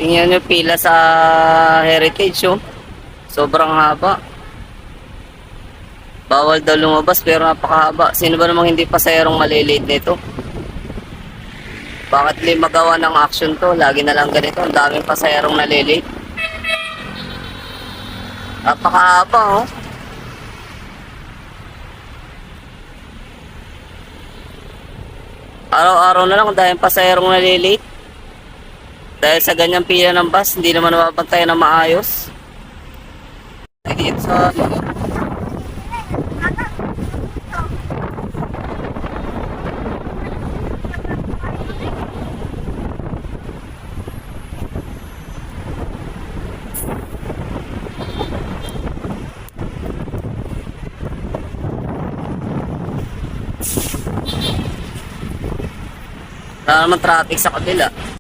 Tingnan nyo pila sa Heritage, oh. Sobrang haba. Bawal daw lumabas pero napakahaba. Sino ba namang hindi pasaherong malilate nito? Bakit di magawa ng action to? Lagi na lang ganito. Ang daming pasaherong nalilate. Napakahaba, oh. Araw-araw na lang dahil pasaherong nalilate. Dahil sa ganyang pila ng bus, hindi naman mababantayan na maayos. Dito sa... Wala naman traffic sa kabila.